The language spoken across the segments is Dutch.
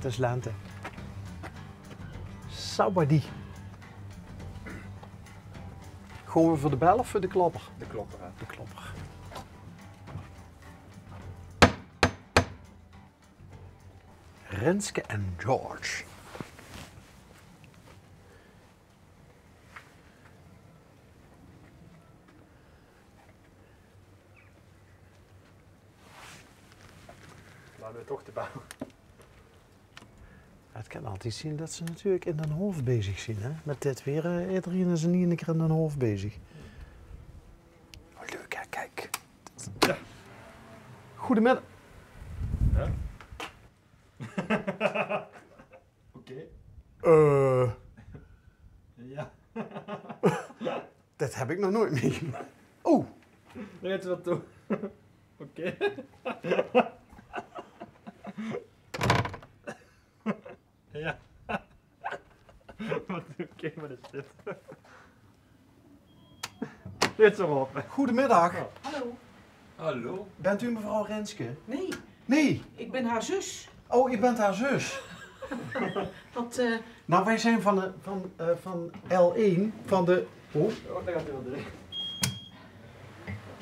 het is lente. Sabadie. Gewoon we voor de bel of voor de klopper? De klopper, hè. De klopper. Renske en George. Laten we toch de bouw. Het kan altijd zien dat ze natuurlijk in Den Hof bezig zijn. Hè? Met dit weer, iedereen is er niet een keer in Den Hof bezig. Oh, leuk hè, kijk. Ja. Goedemiddag. Ja. Oké. Ja. Dat heb ik nog nooit meegemaakt. Oh, Rijdt wat toe. Oké. Ja. Oké, wat is dit? Dit zo op. goedemiddag. Hallo. Hallo. Bent u mevrouw Renske? Nee, Nee. ik ben haar zus. Oh, je bent haar zus. Want, Nou, wij zijn van L1, van de... Oh, Oh, daar gaat hij wel erin.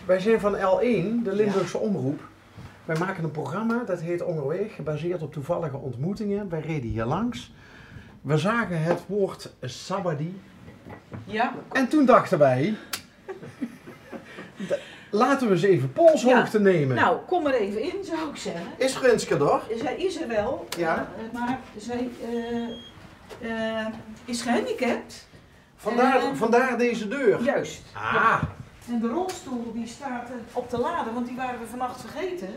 wij zijn van L1, de Limburgse Omroep. Wij maken een programma, dat heet Onderweg, gebaseerd op toevallige ontmoetingen. Wij reden hier langs. We zagen het woord Sabadie. ja, En toen dachten wij... laten we eens even polshoogte nemen. nou, kom er even in, zou ik zeggen. Is Renske er? Zij is er wel, Ja. maar zij is gehandicapt. Vandaar deze deur. Juist. Ah, En de rolstoel die staat op de lade, want die waren we vannacht vergeten.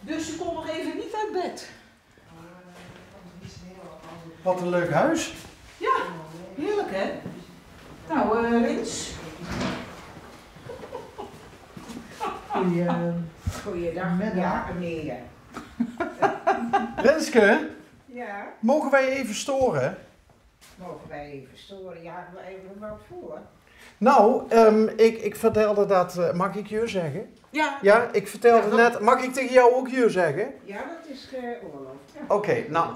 Dus ze kon nog even niet uit bed. wat een leuk huis. Ja, heerlijk hè? Nou, Rins. Goeiedag, ja, meneer. Renske, Ja, mogen wij even storen? mogen wij even storen? Ja, we even wat voor. Nou, ik vertelde dat... mag ik je zeggen? Ja. Ja, ik vertelde net... Mag ik tegen jou ook je zeggen? Ja, dat is oorlog. Ja. Oké, nou...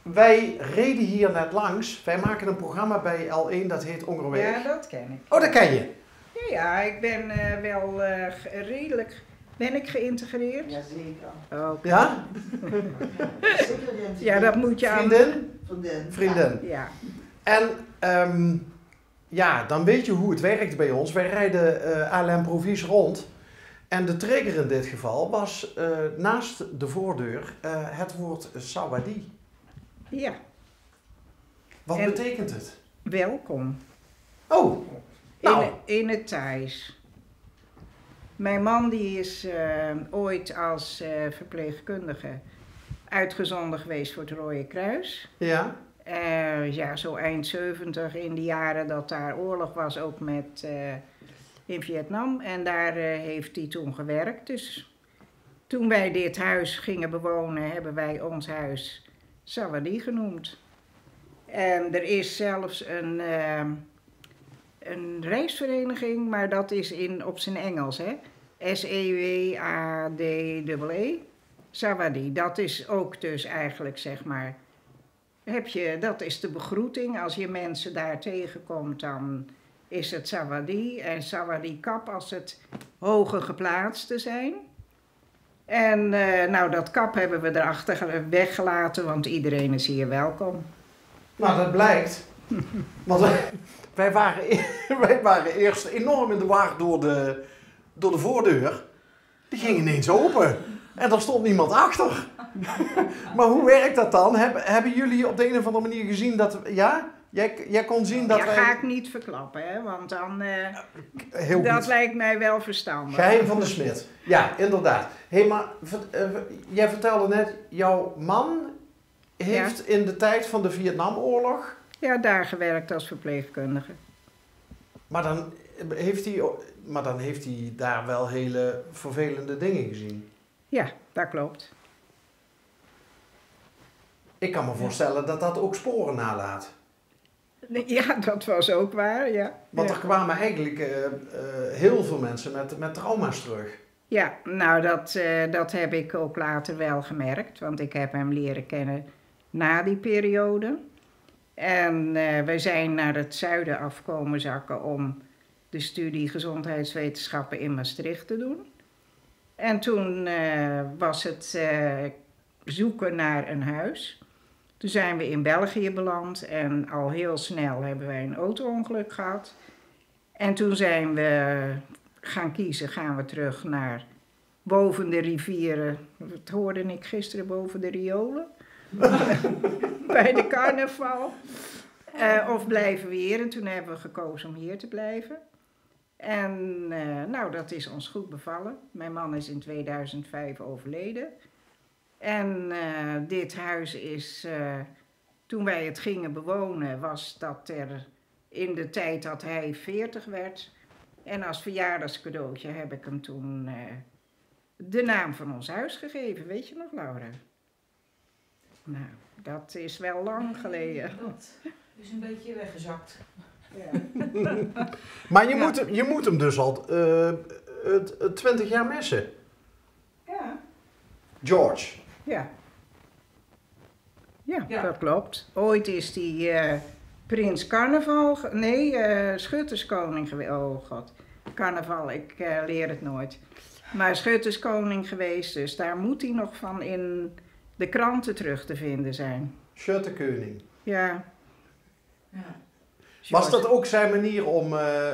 wij reden hier net langs. Wij maken een programma bij L1, dat heet Onderweg. Ja, dat ken ik. Oh, dat ken je? Ja, ik ben wel redelijk... Ben ik geïntegreerd? Jazeker. Oké. Ja? Ja, dat moet je aan... Vriendin? Vriendin. Vriendin. Ja. En ja, dan weet je hoe het werkt bij ons. Wij rijden ALM Provies rond. En de trigger in dit geval was naast de voordeur het woord Sabadie. Ja, Wat En- betekent het? welkom. Oh, nou, In het Thais. Mijn man die is ooit als verpleegkundige uitgezonden geweest voor het Rode Kruis. ja. Ja, zo eind 70 in de jaren dat daar oorlog was, ook met, in Vietnam. En daar heeft hij toen gewerkt. Dus toen wij dit huis gingen bewonen, hebben wij ons huis Sabadie genoemd. En er is zelfs een reisvereniging, maar dat is op zijn Engels, hè. S-E-W-A-D-E-E. Sabadie, dat is ook dus eigenlijk, zeg maar... dat is de begroeting. Als je mensen daar tegenkomt, dan is het Sabadie. En Sabadie kap als het hoge geplaatsten zijn. En nou, dat kap hebben we erachter weggelaten, want iedereen is hier welkom. Nou, dat blijkt. Want wij waren eerst enorm in de war door de voordeur. Die ging ineens open. En daar stond niemand achter. Maar hoe werkt dat dan? Hebben jullie op de een of andere manier gezien dat... Ja? Jij kon zien dat Ja, wij... ga ik niet verklappen, hè, want dan... Heel dat goed. lijkt mij wel verstandig. Geheim van de Smit. Ja, inderdaad. Hé, maar jij vertelde net, jouw man heeft in de tijd van de Vietnamoorlog... Ja, daar gewerkt als verpleegkundige. Maar dan heeft hij daar wel hele vervelende dingen gezien. Ja, dat klopt. Ik kan me voorstellen dat dat ook sporen nalaat. Ja, dat was ook waar, ja. Want Ja. er kwamen eigenlijk heel veel mensen met trauma's terug. Ja, nou dat heb ik ook later wel gemerkt, want ik heb hem leren kennen na die periode. En we zijn naar het zuiden afkomen zakken om de studie gezondheidswetenschappen in Maastricht te doen. En toen was het zoeken naar een huis. Toen zijn we in België beland en al heel snel hebben wij een auto-ongeluk gehad. En toen zijn we gaan kiezen, gaan we terug naar boven de rivieren. Wat hoorde ik gisteren, boven de riolen? Bij de carnaval. Of blijven we hier? En toen hebben we gekozen om hier te blijven. En nou, dat is ons goed bevallen. Mijn man is in 2005 overleden. En dit huis is, toen wij het gingen bewonen, was dat er in de tijd dat hij 40 werd. En als verjaardagscadeautje heb ik hem toen de naam van ons huis gegeven. Weet je nog, Laura? Nou, dat is wel lang geleden. Dat is een beetje weggezakt. Ja. Maar je moet hem dus al 20 jaar missen. Ja. George. Ja. Ja, Ja. dat klopt. Ooit is die prins carnaval, schutterskoning geweest. Oh god, carnaval, ik leer het nooit. Maar schutterskoning geweest, dus daar moet hij nog van in de kranten terug te vinden zijn. Schutterkoning. Ja. Ja. Was dat ook zijn manier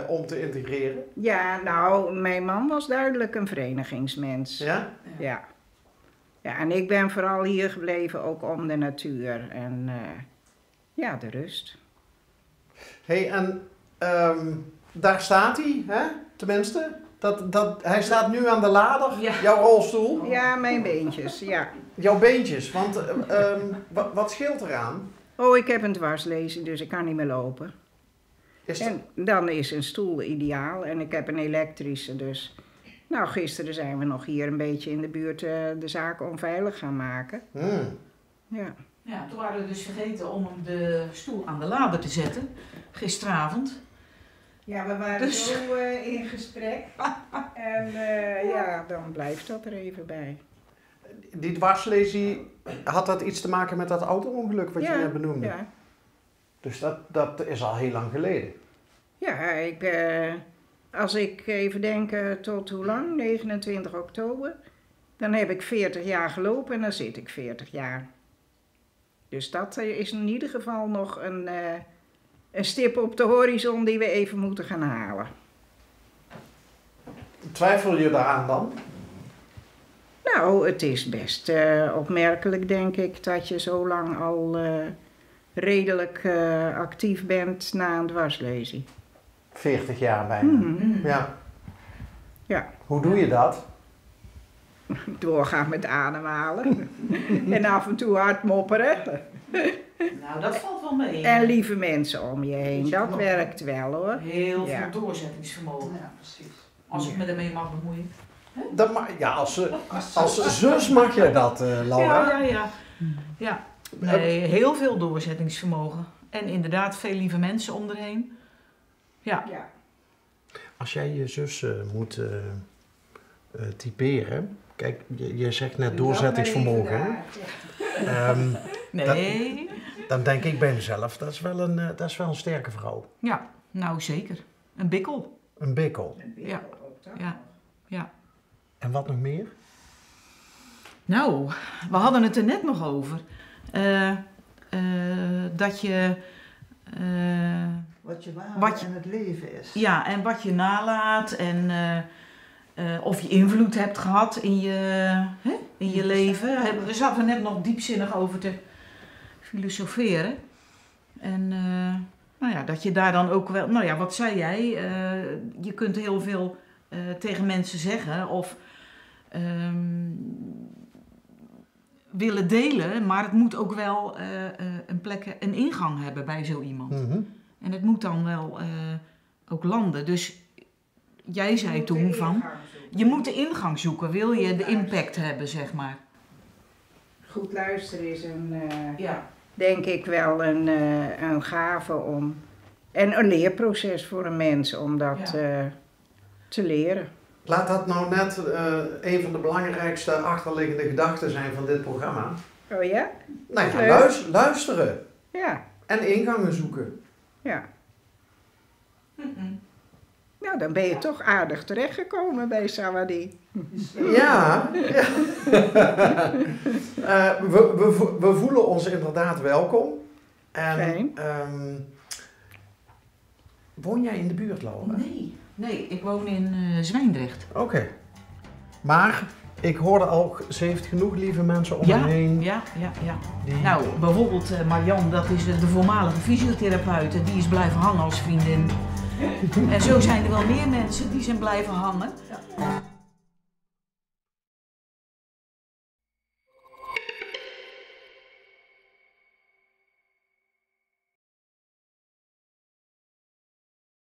om te integreren? Ja, nou, mijn man was duidelijk een verenigingsmens. Ja? Ja. Ja, en ik ben vooral hier gebleven ook om de natuur en ja, de rust. Hey, en daar staat hij, hè? Tenminste. Hij staat nu aan de lader, Ja. jouw rolstoel, Ja, mijn beentjes, ja. jouw beentjes. Want wat scheelt eraan? Oh, ik heb een dwarslezing, dus ik kan niet meer lopen. Is En dan is een stoel ideaal en ik heb een elektrische, dus... Nou, gisteren zijn we nog hier een beetje in de buurt de zaken onveilig gaan maken. Ja. Ja, toen waren we dus vergeten om hem de stoel aan de lader te zetten, gisteravond. Ja, we waren Dus- zo in gesprek en ja, dan blijft dat er even bij. Die dwarslesie, had dat iets te maken met dat auto-ongeluk wat je net benoemde? Ja, Dus dat is al heel lang geleden. ja als ik even denk tot hoe lang, 29 oktober, dan heb ik 40 jaar gelopen en dan zit ik 40 jaar. Dus dat is in ieder geval nog een stip op de horizon die we even moeten gaan halen. Twijfel je daaraan dan? Nou, het is best opmerkelijk, denk ik, dat je zo lang al redelijk actief bent na een dwarslezing. 40 jaar bijna. Mhm. Ja. Ja. Hoe doe je dat? Doorgaan met ademhalen en af en toe hard mopperen. Nou, dat valt wel mee. En lieve mensen om je heen, dat werkt wel hoor. Heel Ja. veel doorzettingsvermogen. Ja, precies. Als ik me ermee mag bemoeien. Ja, als zus mag je dat, Laura. Ja. Nee, heel veel doorzettingsvermogen. En inderdaad, veel lieve mensen om erheen. Ja. Ja. Als jij je zus moet typeren, kijk, je zegt net doorzettingsvermogen. Hè? Nee. Dan denk ik bij mezelf, dat is wel een sterke vrouw. Ja, nou zeker. Een bikkel. Een bikkel. Ja. Ja. Ja. En wat nog meer? Nou, we hadden het er net nog over. Dat je... Wat je waarde Wat je- en het leven is. Ja, en wat je nalaat en of je invloed hebt gehad in je leven. We zaten net nog diepzinnig over te filosoferen. En nou ja, dat je daar dan ook wel... Nou ja, wat zei jij? Je kunt heel veel tegen mensen zeggen of willen delen, maar het moet ook wel een ingang hebben bij zo iemand. Mhm. En het moet dan wel ook landen. Dus jij zei toen van, je moet de ingang zoeken, wil je de impact hebben, zeg maar. Goed luisteren is Ja. denk ik wel een gave om... En een leerproces voor een mens om dat te leren. Laat dat nou net een van de belangrijkste achterliggende gedachten zijn van dit programma. Oh ja? Nou ja, Leuk. luisteren. Ja, En ingangen zoeken. ja. Nou, dan ben je toch aardig terechtgekomen bij Sawadee. Ja. We voelen ons inderdaad welkom. En, Fijn. woon jij in de buurt, Laura? Nee, ik woon in Zwijndrecht. Oké. Maar ik hoorde al, ze heeft genoeg lieve mensen om me heen. Ja. Die... Nou, bijvoorbeeld Marianne, dat is de voormalige fysiotherapeute, die is blijven hangen als vriendin. En zo zijn er wel meer mensen die zijn blijven hangen.